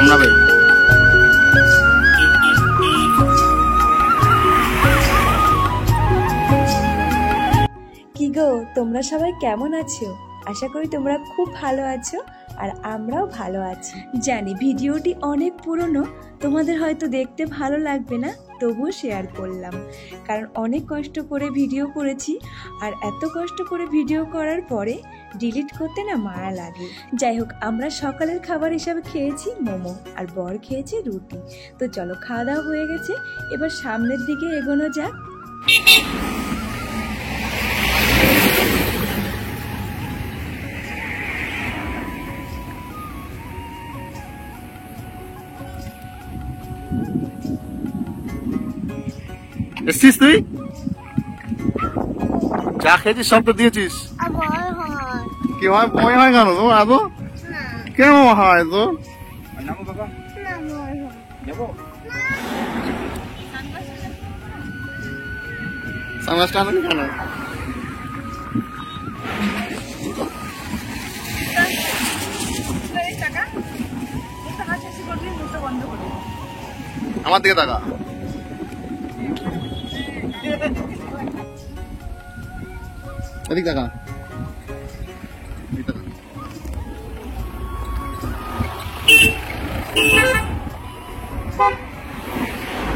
কামড়াবে। কি গো, তোমরা সবাই কেমন আছো? আশা করি তোমরা খুব ভালো আছো, আর আমরাও ভালো আছি। জানি ভিডিওটি অনেক পুরনো, তোমাদের হয়তো দেখতে ভালো লাগবে না, তবুও শেয়ার করলাম, কারণ অনেক কষ্ট করে ভিডিও করেছি, আর এত কষ্ট করে ভিডিও করার পরে ডিলিট করতে না মায়া লাগে। যাই হোক, আমরা সকালের খাবার হিসাবে খেয়েছি মোমো, আর বর খেয়েছে রুটি। তো চলো, খাওয়া দাওয়া হয়ে গেছে, এবার সামনের দিকে এগোনো যাক। এসছিস তুই? চা খেয়েছিস, সব তো দিয়েছিস। কি হয়, ভয় হয় কেন তো? এত কেমন হয় তো? সানগ্লাসটা আনলি কেন? আমার দিকে তাকা। এদিক তাকা।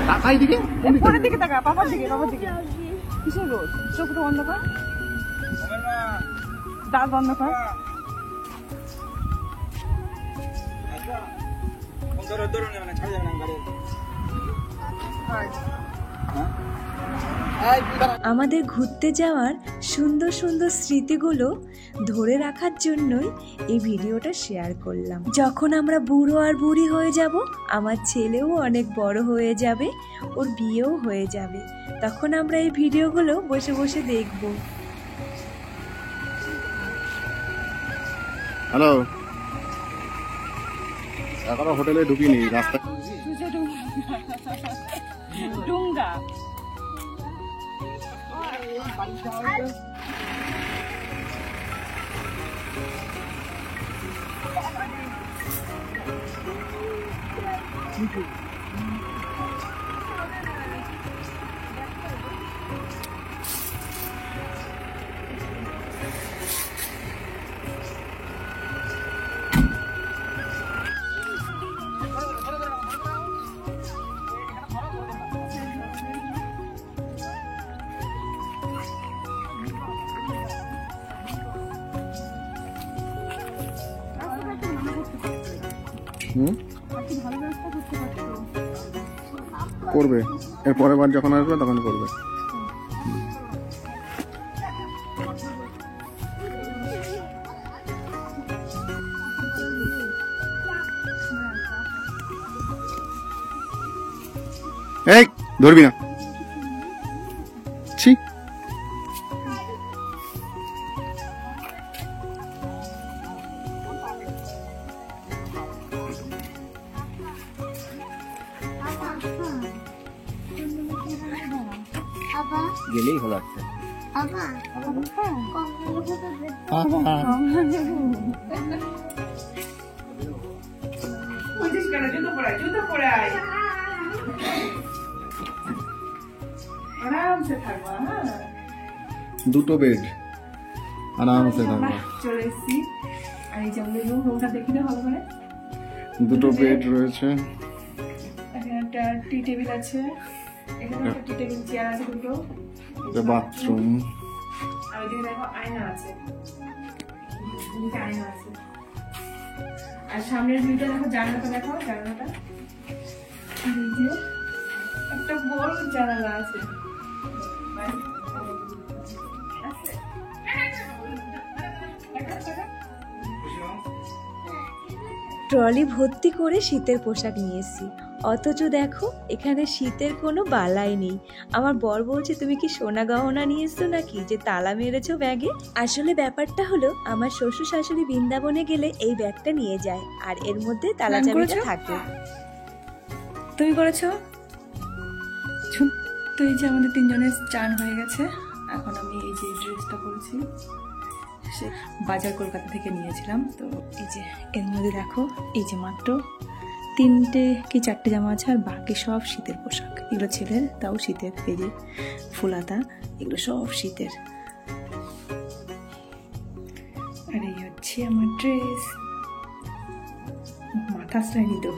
তাকাই দিকে, উপরের দিকে তাকা, বাবার দিকে, বাবার দিকে। কিসের রোদ? চোখটা বন্ধ কর, দাঁত বন্ধ কর। আমাদের ঘুরতে যাওয়ার সুন্দর সুন্দর স্মৃতিগুলো ধরে রাখার জন্যই এই ভিডিওটা শেয়ার করলাম। যখন আমরা বুড়ো আর বুড়ি হয়ে যাব, আমার ছেলেও অনেক বড় হয়ে যাবে, ওর বিয়েও হয়ে যাবে, তখন আমরা এই ভিডিওগুলো বসে বসে দেখব। হ্যালো, এখনো হোটেলে ঢুকিনি, রাস্তা ডুঙ্গা। করবে, এর পরের বার যখন আসবে তখন করবে। এই ধরবি না, ছি। গেলেই হলো একটা। দুটো বেড, আরামসে থাকবো। চলে এসছি, আর এই যে আমাদের রুমটা দেখি না ভালো করে। দুটো বেড রয়েছে, এখানে একটা টি টেবিল আছে, এখানে একটা টি টেবিল চেয়ার আছে দুটো, বাথরুম, আর ওইদিকে দেখো আয়না আছে, এদিকে আয়না আছে, আর সামনের ভিউটা দেখো, জানালাটা দেখো, জানালাটা এই যে একটা বড় জানালা আছে। ট্রলি ভর্তি করে শীতের পোশাক নিয়ে এসেছি, অথচ দেখো এখানে শীতের কোনো বালাই নেই। আমার বর বলছে, তুমি কি সোনা গহনা নিয়ে এসছো নাকি যে তালা মেরেছো ব্যাগে? আসলে ব্যাপারটা হলো, আমার শ্বশুর শাশুড়ি বৃন্দাবনে গেলে এই ব্যাগটা নিয়ে যায়, আর এর মধ্যে তালা চাবিটা থাকে। তুমি করেছো? তো এই যে আমাদের তিনজনের চান হয়ে গেছে, এখন আমি এই যে ড্রেসটা পরেছি, সে বাজার কলকাতা থেকে নিয়েছিলাম। তো এই যে এর মধ্যে দেখো, এই যে মাত্র 3টে কি 4টে জামা আছে, আর বাকি সব শীতের পোশাক। এগুলো ছেলের, তাও শীতের। এই যে ফুলাতা, এগুলো সব শীতের। আর এই হচ্ছে আমার ড্রেস। মাথা আসটাইনি তো,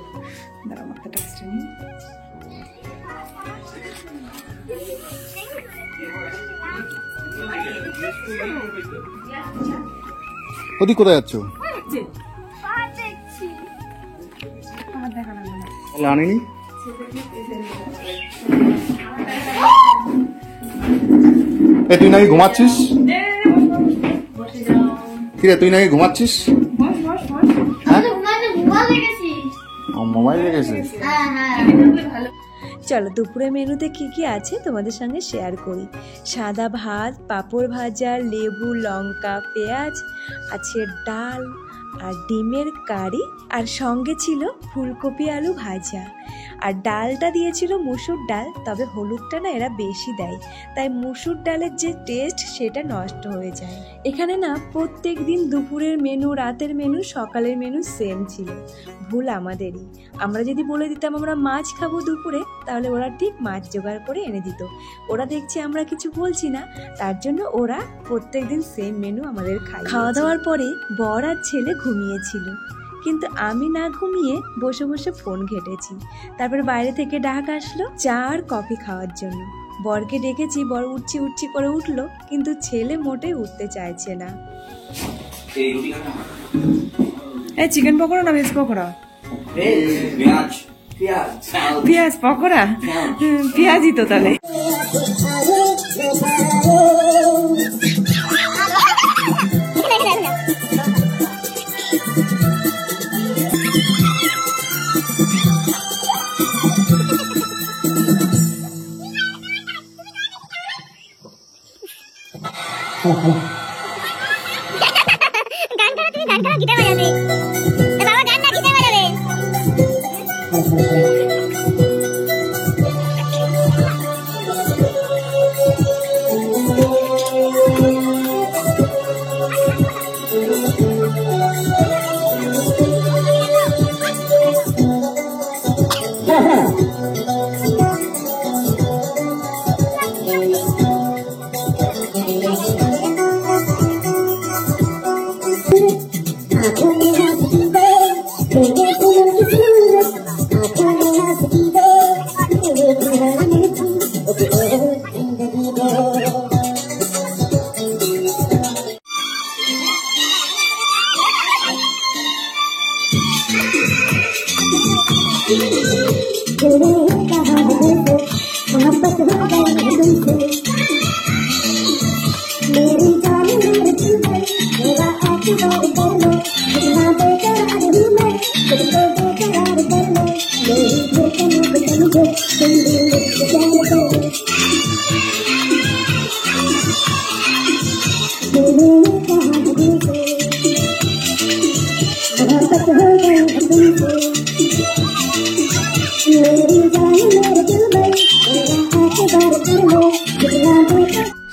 দাঁড়া মাথাটা আসটাইনি। ওদি কোথায় যাচ্ছ? আনিনি তুই নাকি ঘুমাচ্ছিস? কিরে তুই নাকি ঘুমাচ্ছিস? মোবাইল রেখেছিস? চলো দুপুরে মেনুতে কি কি আছে তোমাদের সঙ্গে শেয়ার করি। সাদা ভাত, পাঁপড় ভাজা, লেবু, লঙ্কা, পেঁয়াজ, আছে ডাল আর ডিমের কারি, আর সঙ্গে ছিল ফুলকপি আলু ভাজা। আর ডালটা দিয়েছিল মুসুর ডাল, তবে হলুদটা না এরা বেশি দেয়, তাই মুসুর ডালের যে টেস্ট সেটা নষ্ট হয়ে যায়। এখানে না প্রত্যেক দিন দুপুরের মেনু, রাতের মেনু, সকালের মেনু সেম ছিল। ভুল আমাদেরই। আমরা যদি বলে দিতাম আমরা মাছ খাবো দুপুরে, তাহলে ওরা ঠিক মাছ জোগাড় করে এনে দিত। ওরা দেখছে আমরা কিছু বলছি না, তার জন্য ওরা প্রত্যেক দিন সেম মেনু আমাদের খায়। খাওয়া দাওয়ার পরে বর আর ছেলে ঘুমিয়েছিল, কিন্তু আমি না ঘুমিয়ে বসে বসে ফোন ঘেটেছি। তারপর বাইরে থেকে ডাক আসলো চা আর কফি খাওয়ার জন্য। বরকে ডেকেছি, বর উঠছি উঠছি করে উঠলো, কিন্তু ছেলে মোটেই উঠতে চাইছে না। চিকেন পকোড়া না ভেজ পকোড়া? পেঁয়াজ পকোড়া, পেঁয়াজই তো তাহলে। গান করো, তুমি গান করো, গিটার বাজাবে। বাবা গান না, গিটার বাজাবে।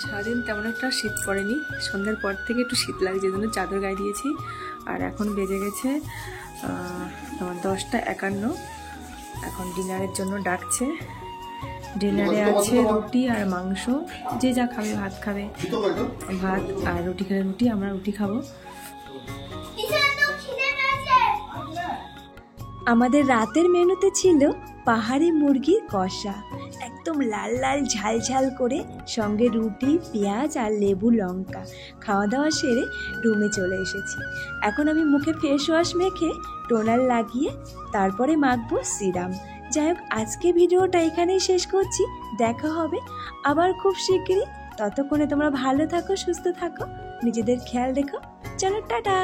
সারাদিন তেমন একটা শীত পড়েনি, সন্ধ্যার পর থেকে একটু শীত লাগছে, জন্য চাদর গায়ে দিয়েছি। আর এখন বেজে গেছে তোমার 10:51। এখন ডিনারের জন্য ডাকছে। ডিনারে আছে রুটি আর মাংস, যে যা খাবে, ভাত খাবে ভাত, আর রুটি খেলে রুটি, আমরা রুটি খাবো। আমাদের রাতের মেনুতে ছিল পাহাড়ি মুরগির কষা, একদম লাল লাল ঝাল ঝাল করে, সঙ্গে রুটি, পেঁয়াজ আর লেবু লঙ্কা। খাওয়া দাওয়া সেরে রুমে চলে এসেছি। এখন আমি মুখে ফেস ওয়াশ মেখে টোনার লাগিয়ে তারপরে মাখবো সিরাম। যাই হোক, আজকে ভিডিওটা এখানেই শেষ করছি। দেখা হবে আবার খুব শিগগিরই। ততক্ষণে তোমরা ভালো থাকো, সুস্থ থাকো, নিজেদের খেয়াল রেখো। চলো টাটা।